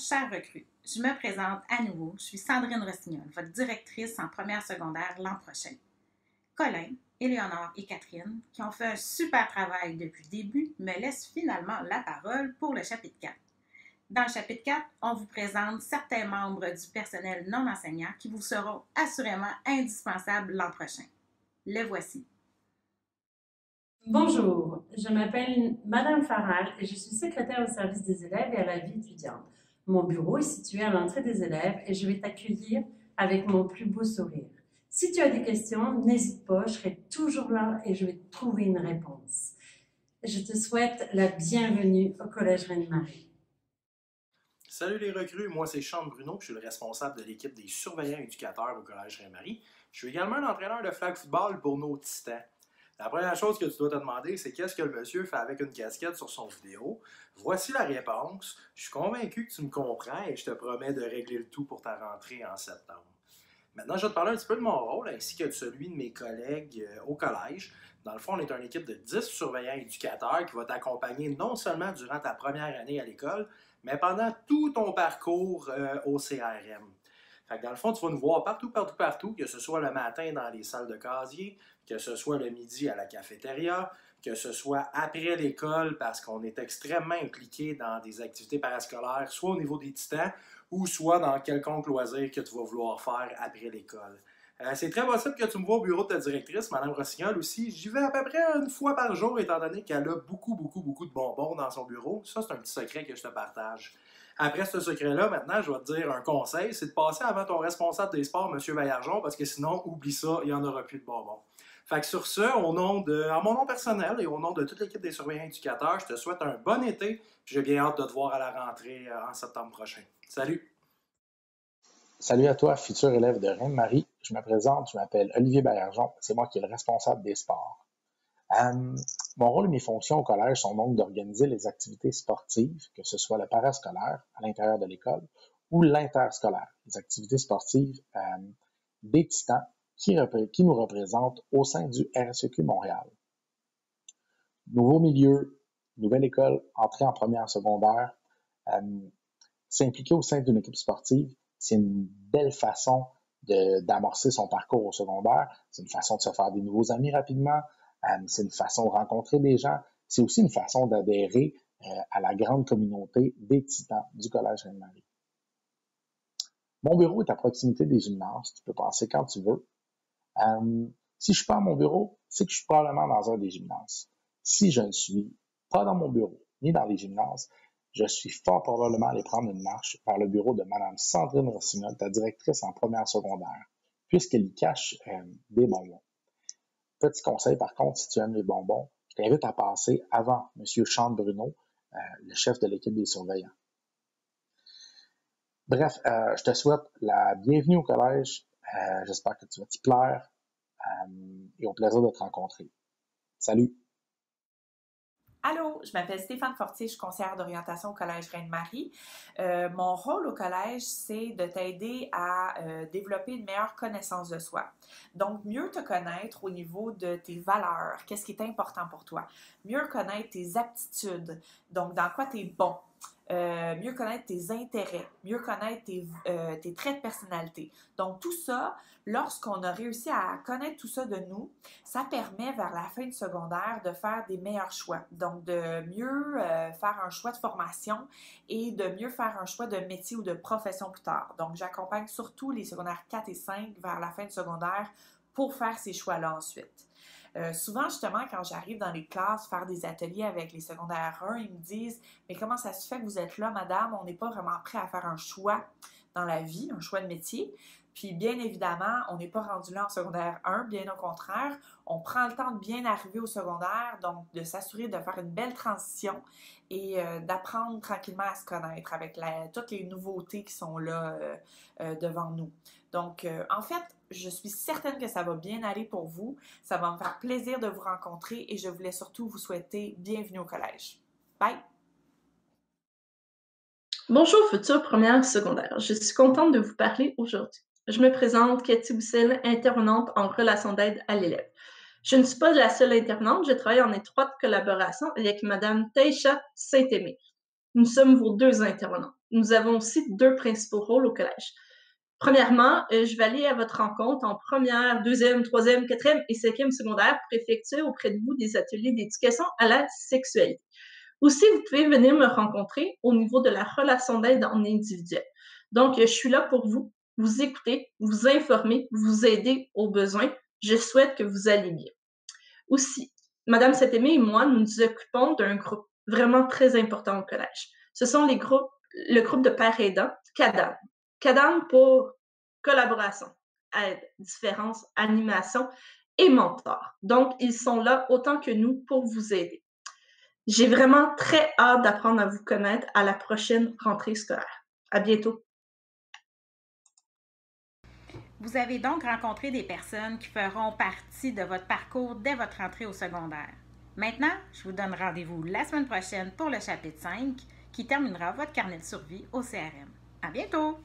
chers recrues. Je me présente à nouveau. Je suis Sandrine Rossignol, votre directrice en première secondaire l'an prochain. Colin, Éléonore et Catherine, qui ont fait un super travail depuis le début, me laissent finalement la parole pour le chapitre 4. Dans le chapitre 4, on vous présente certains membres du personnel non enseignant qui vous seront assurément indispensables l'an prochain. Le voici. Bonjour, je m'appelle Madame Farrell et je suis secrétaire au service des élèves et à la vie étudiante. Mon bureau est situé à l'entrée des élèves et je vais t'accueillir avec mon plus beau sourire. Si tu as des questions, n'hésite pas, je serai toujours là et je vais te trouver une réponse. Je te souhaite la bienvenue au Collège Reine-Marie. Salut les recrues, moi c'est Sean Bruno, je suis le responsable de l'équipe des surveillants éducateurs au Collège Reine-Marie. Je suis également l'entraîneur de flag football pour nos titans. La première chose que tu dois te demander, c'est qu'est-ce que le monsieur fait avec une casquette sur son vidéo. Voici la réponse. Je suis convaincu que tu me comprends et je te promets de régler le tout pour ta rentrée en septembre. Maintenant, je vais te parler un petit peu de mon rôle ainsi que de celui de mes collègues au collège. Dans le fond, on est une équipe de 10 surveillants éducateurs qui va t'accompagner non seulement durant ta première année à l'école, mais pendant tout ton parcours au CRM. Fait que dans le fond, tu vas nous voir partout, que ce soit le matin dans les salles de casier, que ce soit le midi à la cafétéria, que ce soit après l'école parce qu'on est extrêmement impliqué dans des activités parascolaires, soit au niveau des titans ou soit dans quelconque loisir que tu vas vouloir faire après l'école. C'est très possible que tu me vois au bureau de ta directrice, Mme Rossignol aussi. J'y vais à peu près une fois par jour, étant donné qu'elle a beaucoup de bonbons dans son bureau. Ça, c'est un petit secret que je te partage. Après ce secret-là, maintenant, je vais te dire un conseil, c'est de passer avant ton responsable des sports, M. Baillargeon, parce que sinon, oublie ça, il n'y en aura plus de bonbons. Fait que sur ce, en mon nom personnel et au nom de toute l'équipe des surveillants éducateurs, je te souhaite un bon été, puis j'ai bien hâte de te voir à la rentrée en septembre prochain. Salut! Salut à toi, futur élève de Reine-Marie. Je me présente, je m'appelle Olivier Baillargeon, c'est moi qui est le responsable des sports. Mon rôle et mes fonctions au collège sont donc d'organiser les activités sportives, que ce soit le parascolaire à l'intérieur de l'école ou l'interscolaire, les activités sportives des titans qui nous représentent au sein du RSEQ Montréal. Nouveau milieu, nouvelle école, entrée en première secondaire, s'impliquer au sein d'une équipe sportive, c'est une belle façon d'amorcer son parcours au secondaire. C'est une façon de se faire des nouveaux amis rapidement. C'est une façon de rencontrer des gens. C'est aussi une façon d'adhérer à la grande communauté des titans du Collège Reine-Marie. Mon bureau est à proximité des gymnases. Tu peux passer quand tu veux. Si je suis pas à mon bureau, c'est que je suis probablement dans un des gymnases. Si je ne suis pas dans mon bureau, ni dans les gymnases, je suis fort probablement allé prendre une marche vers le bureau de Mme Sandrine Rossignol, ta directrice en première secondaire, puisqu'elle y cache des bonbons. Petit conseil, par contre, si tu aimes les bonbons, je t'invite à passer avant M. Sean Bruno, le chef de l'équipe des surveillants. Bref, je te souhaite la bienvenue au collège. J'espère que tu vas t'y plaire et au plaisir de te rencontrer. Salut! Allô, je m'appelle Stéphane Fortier, je suis conseillère d'orientation au Collège Reine-Marie. Mon rôle au collège, c'est de t'aider à développer une meilleure connaissance de soi. Donc, mieux te connaître au niveau de tes valeurs, qu'est-ce qui est important pour toi. Mieux connaître tes aptitudes, donc dans quoi tu es bon. Mieux connaître tes intérêts, mieux connaître tes traits de personnalité. Donc, tout ça, lorsqu'on a réussi à connaître tout ça de nous, ça permet vers la fin du secondaire de faire des meilleurs choix. Donc, de mieux faire un choix de formation et de mieux faire un choix de métier ou de profession plus tard. Donc, j'accompagne surtout les secondaires 4 et 5 vers la fin du secondaire pour faire ces choix-là ensuite. Souvent, justement, quand j'arrive dans les classes faire des ateliers avec les secondaires 1, ils me disent « Mais comment ça se fait que vous êtes là, madame? On n'est pas vraiment prêt à faire un choix dans la vie, un choix de métier. » Puis, bien évidemment, on n'est pas rendu là en secondaire 1, bien au contraire. On prend le temps de bien arriver au secondaire, donc de s'assurer de faire une belle transition et d'apprendre tranquillement à se connaître avec toutes les nouveautés qui sont là devant nous. Donc, en fait, je suis certaine que ça va bien aller pour vous. Ça va me faire plaisir de vous rencontrer et je voulais surtout vous souhaiter bienvenue au collège. Bye! Bonjour, future première secondaire. Je suis contente de vous parler aujourd'hui. Je me présente, Cathy Boussel, intervenante en relation d'aide à l'élève. Je ne suis pas la seule intervenante, je travaille en étroite collaboration avec Mme Taïcha Saint-Aimé. Nous sommes vos deux intervenants. nous avons aussi 2 principaux rôles au collège. Premièrement, je vais aller à votre rencontre en première, deuxième, troisième, quatrième et cinquième secondaire pour effectuer auprès de vous des ateliers d'éducation à la sexualité. Aussi, vous pouvez venir me rencontrer au niveau de la relation d'aide en individuel. Donc, je suis là pour vous écouter, vous informer, vous aider aux besoins. Je souhaite que vous alliez bien. Aussi, Madame Saint-Aimé et moi, nous nous occupons d'un groupe vraiment très important au collège. Ce sont le groupe de pères aidants, CADAM. CADAM pour collaboration, aide, différence, animation et mentor. Donc, ils sont là autant que nous pour vous aider. J'ai vraiment très hâte d'apprendre à vous connaître à la prochaine rentrée scolaire. À bientôt. Vous avez donc rencontré des personnes qui feront partie de votre parcours dès votre rentrée au secondaire. Maintenant, je vous donne rendez-vous la semaine prochaine pour le chapitre 5 qui terminera votre carnet de survie au CRM. À bientôt!